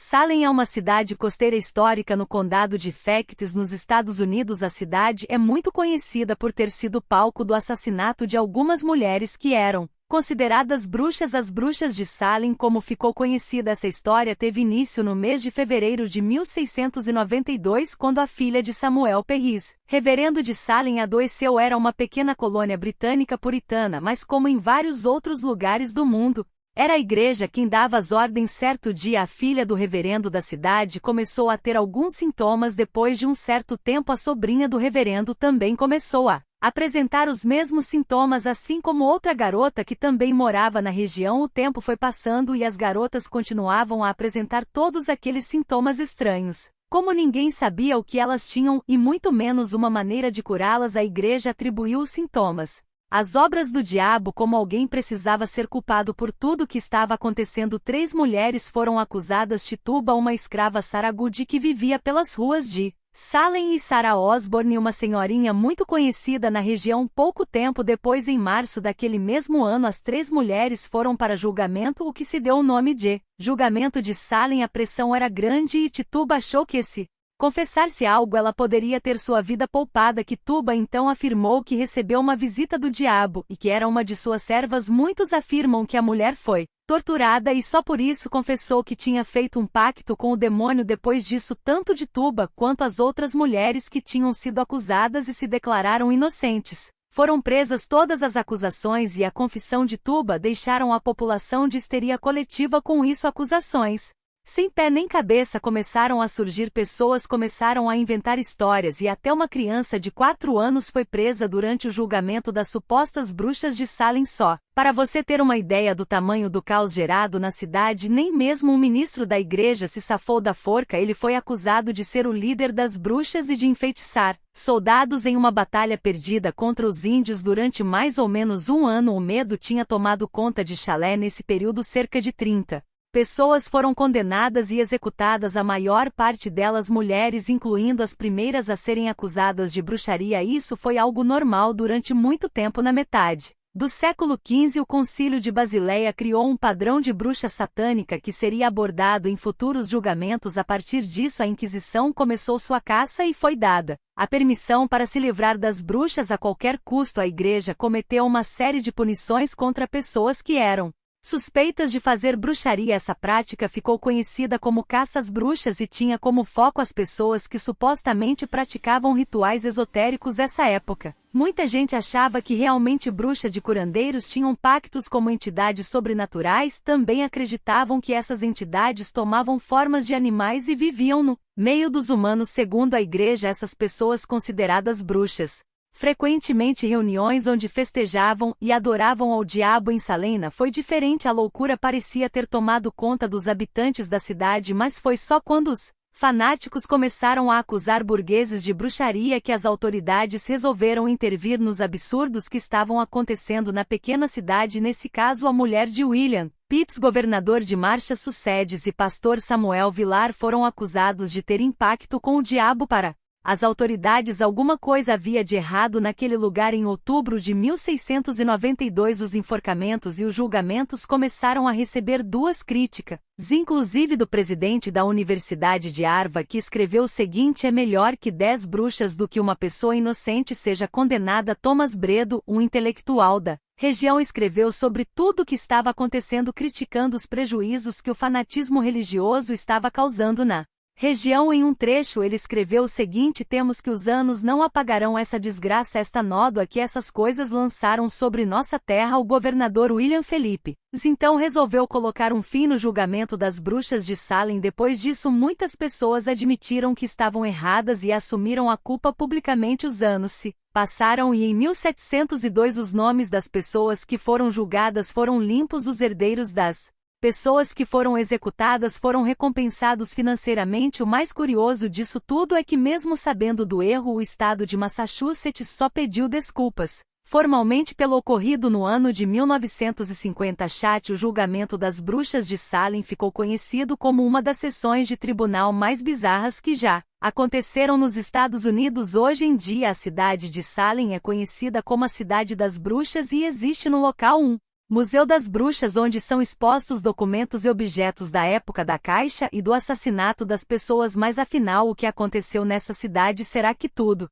Salem é uma cidade costeira histórica no condado de Essex, nos Estados Unidos. A cidade é muito conhecida por ter sido palco do assassinato de algumas mulheres que eram consideradas bruxas. As Bruxas de Salem, como ficou conhecida essa história, teve início no mês de fevereiro de 1692, quando a filha de Samuel Parris, reverendo de Salem, adoeceu. Era uma pequena colônia britânica puritana, mas como em vários outros lugares do mundo, era a igreja quem dava as ordens. Certo dia, a filha do reverendo da cidade começou a ter alguns sintomas. Depois de um certo tempo, a sobrinha do reverendo também começou a apresentar os mesmos sintomas, assim como outra garota que também morava na região. O tempo foi passando e as garotas continuavam a apresentar todos aqueles sintomas estranhos. Como ninguém sabia o que elas tinham e muito menos uma maneira de curá-las, a igreja atribuiu os sintomas as obras do diabo. Como alguém precisava ser culpado por tudo que estava acontecendo, 3 mulheres foram acusadas: Tituba, uma escrava Saragude que vivia pelas ruas de Salem, e Sarah Osborne, uma senhorinha muito conhecida na região. Pouco tempo depois, em março daquele mesmo ano, as 3 mulheres foram para julgamento, o que se deu o nome de Julgamento de Salem. A pressão era grande e Tituba achou que se confessar-se algo, ela poderia ter sua vida poupada. Tituba então afirmou que recebeu uma visita do diabo e que era uma de suas servas. Muitos afirmam que a mulher foi torturada e só por isso confessou que tinha feito um pacto com o demônio. Depois disso, tanto Tituba quanto as outras mulheres que tinham sido acusadas e se declararam inocentes foram presas. Todas as acusações e a confissão de Tituba deixaram a população de histeria coletiva. Com isso, acusações sem pé nem cabeça começaram a surgir. Pessoas começaram a inventar histórias e até uma criança de 4 anos foi presa durante o julgamento das supostas bruxas de Salem. Só para você ter uma ideia do tamanho do caos gerado na cidade, nem mesmo o ministro da igreja se safou da forca. Ele foi acusado de ser o líder das bruxas e de enfeitiçar soldados em uma batalha perdida contra os índios durante mais ou menos um ano. O medo tinha tomado conta de Chalé. Nesse período, cerca de 30 pessoas foram condenadas e executadas, a maior parte delas mulheres, incluindo as primeiras a serem acusadas de bruxaria. Isso foi algo normal durante muito tempo. Na metade do século XV, o Concílio de Basileia criou um padrão de bruxa satânica que seria abordado em futuros julgamentos. A partir disso, a Inquisição começou sua caça e foi dada a permissão para se livrar das bruxas a qualquer custo. A igreja cometeu uma série de punições contra pessoas que eram suspeitas de fazer bruxaria. Essa prática ficou conhecida como caça às bruxas e tinha como foco as pessoas que supostamente praticavam rituais esotéricos. Nessa época, muita gente achava que realmente bruxa de curandeiros tinham pactos como entidades sobrenaturais. Também acreditavam que essas entidades tomavam formas de animais e viviam no meio dos humanos. Segundo a igreja, essas pessoas consideradas bruxas frequentemente reuniões onde festejavam e adoravam ao diabo. Em Salem foi diferente. A loucura parecia ter tomado conta dos habitantes da cidade, mas foi só quando os fanáticos começaram a acusar burgueses de bruxaria que as autoridades resolveram intervir nos absurdos que estavam acontecendo na pequena cidade. Nesse caso, a mulher de William Phips, governador de Massachusetts, e pastor Samuel Villar foram acusados de ter impacto com o diabo. Para as autoridades, alguma coisa havia de errado naquele lugar. Em outubro de 1692, os enforcamentos e os julgamentos começaram a receber 2 críticas, inclusive do presidente da Universidade de Harvard, que escreveu o seguinte: é melhor que 10 bruxas do que uma pessoa inocente seja condenada. Thomas Bredo, um intelectual da região, escreveu sobre tudo o que estava acontecendo, criticando os prejuízos que o fanatismo religioso estava causando na região. Em um trecho, ele escreveu o seguinte: temos que os anos não apagarão essa desgraça, esta nódoa que essas coisas lançaram sobre nossa terra. O governador William Phillips então resolveu colocar um fim no julgamento das bruxas de Salem. Depois disso, muitas pessoas admitiram que estavam erradas e assumiram a culpa publicamente. Os anos se passaram e em 1702 os nomes das pessoas que foram julgadas foram limpos. Os herdeiros das pessoas que foram executadas foram recompensados financeiramente. O mais curioso disso tudo é que, mesmo sabendo do erro, o estado de Massachusetts só pediu desculpas formalmente pelo ocorrido no ano de 1950. O julgamento das bruxas de Salem ficou conhecido como uma das sessões de tribunal mais bizarras que já aconteceram nos Estados Unidos. Hoje em dia, a cidade de Salem é conhecida como a Cidade das Bruxas e existe no local um Museu das Bruxas, onde são expostos documentos e objetos da época da Caixa e do assassinato das pessoas, mas afinal o que aconteceu nessa cidade? Será que tudo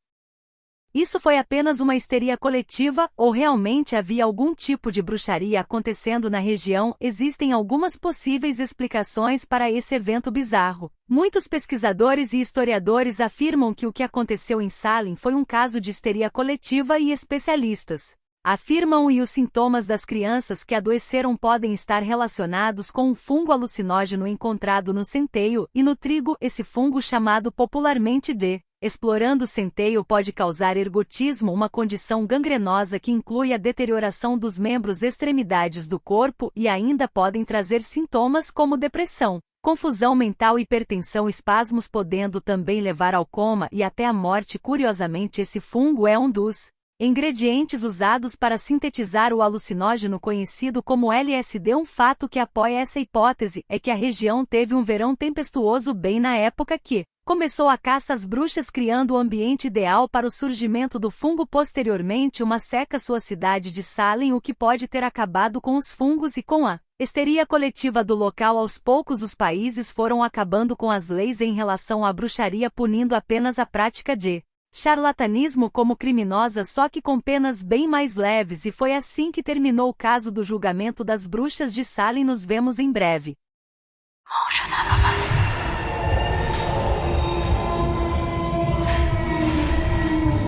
isso foi apenas uma histeria coletiva, ou realmente havia algum tipo de bruxaria acontecendo na região? Existem algumas possíveis explicações para esse evento bizarro. Muitos pesquisadores e historiadores afirmam que o que aconteceu em Salem foi um caso de histeria coletiva e especialistas afirmam que os sintomas das crianças que adoeceram podem estar relacionados com um fungo alucinógeno encontrado no centeio e no trigo. Esse fungo, chamado popularmente de explorando centeio, pode causar ergotismo, uma condição gangrenosa que inclui a deterioração dos membros e extremidades do corpo, e ainda podem trazer sintomas como depressão, confusão mental, hipertensão, espasmos, podendo também levar ao coma e até a morte. Curiosamente, esse fungo é um dos ingredientes usados para sintetizar o alucinógeno conhecido como LSD. Um fato que apoia essa hipótese é que a região teve um verão tempestuoso bem na época que começou a caça às bruxas, criando o ambiente ideal para o surgimento do fungo. Posteriormente, uma seca sua cidade de Salem, o que pode ter acabado com os fungos e com a histeria coletiva do local. Aos poucos, os países foram acabando com as leis em relação à bruxaria, punindo apenas a prática de charlatanismo como criminosa, só que com penas bem mais leves, e foi assim que terminou o caso do julgamento das bruxas de Salem. Nos vemos em breve.